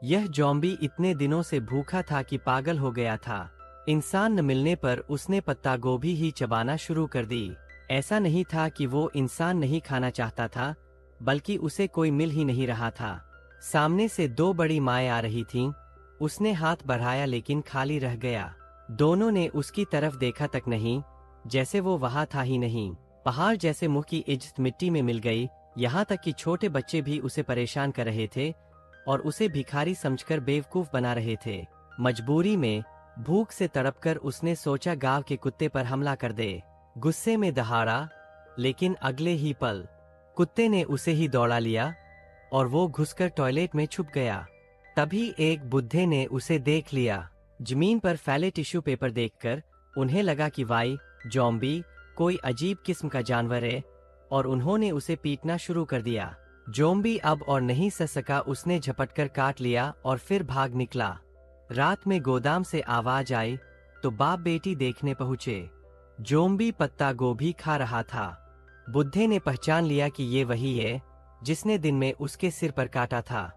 यह ज़ॉम्बी इतने दिनों से भूखा था कि पागल हो गया था। इंसान न मिलने पर उसने पत्ता गोभी ही चबाना शुरू कर दी। ऐसा नहीं था कि वो इंसान नहीं खाना चाहता था, बल्कि उसे कोई मिल ही नहीं रहा था। सामने से दो बड़ी माएँ आ रही थीं। उसने हाथ बढ़ाया लेकिन खाली रह गया। दोनों ने उसकी तरफ देखा तक नहीं, जैसे वो वहां था ही नहीं। पहाड़ जैसे मुंह की इज्जत मिट्टी में मिल गई। यहाँ तक कि छोटे बच्चे भी उसे परेशान कर रहे थे और उसे भिखारी समझकर बेवकूफ बना रहे थे। मजबूरी में, भूख से तड़पकर उसने सोचा गांव के कुत्ते पर हमला कर दे। गुस्से में दहाड़ा, लेकिन अगले ही पल कुत्ते ने उसे ही दौड़ा लिया और वो घुसकर टॉयलेट में छुप गया। तभी एक बुड्ढे ने उसे देख लिया। जमीन पर फैले टिश्यू पेपर देखकर उन्हें लगा कि वाई, ज़ॉम्बी कोई अजीब किस्म का जानवर है, और उन्होंने उसे पीटना शुरू कर दिया। ज़ॉम्बी अब और नहीं सह सका, उसने झपटकर काट लिया और फिर भाग निकला। रात में गोदाम से आवाज आई तो बाप बेटी देखने पहुंचे। ज़ॉम्बी पत्ता गोभी खा रहा था। बुड्ढे ने पहचान लिया कि ये वही है जिसने दिन में उसके सिर पर काटा था।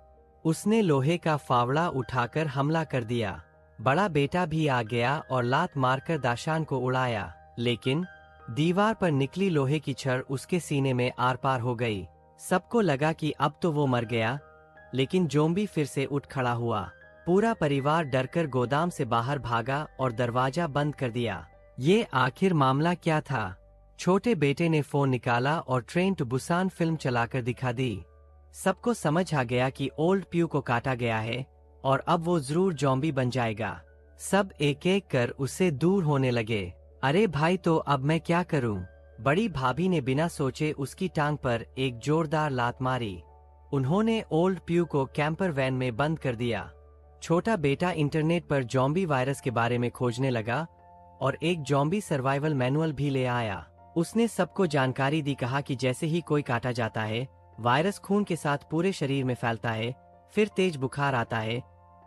उसने लोहे का फावड़ा उठाकर हमला कर दिया। बड़ा बेटा भी आ गया और लात मारकर दाशान को उड़ाया, लेकिन दीवार पर निकली लोहे की छड़ उसके सीने में आर पार हो गई। सबको लगा कि अब तो वो मर गया, लेकिन ज़ॉम्बी फिर से उठ खड़ा हुआ। पूरा परिवार डरकर गोदाम से बाहर भागा और दरवाजा बंद कर दिया। ये आखिर मामला क्या था? छोटे बेटे ने फोन निकाला और ट्रेन टू बुसान फिल्म चलाकर दिखा दी। सबको समझ आ गया कि ओल्ड प्यू को काटा गया है और अब वो जरूर ज़ॉम्बी बन जाएगा। सब एक एक कर उससे दूर होने लगे। अरे भाई, तो अब मैं क्या करूं? बड़ी भाभी ने बिना सोचे उसकी टांग पर एक जोरदार लात मारी। उन्होंने ओल्ड प्यू को कैंपर वैन में बंद कर दिया। छोटा बेटा इंटरनेट पर ज़ॉम्बी वायरस के बारे में खोजने लगा और एक ज़ॉम्बी सर्वाइवल मैनुअल भी ले आया। उसने सबको जानकारी दी, कहा कि जैसे ही कोई काटा जाता है, वायरस खून के साथ पूरे शरीर में फैलता है, फिर तेज बुखार आता है,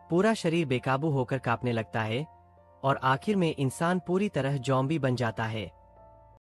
पूरा शरीर बेकाबू होकर कांपने लगता है और आखिर में इंसान पूरी तरह ज़ॉम्बी बन जाता है।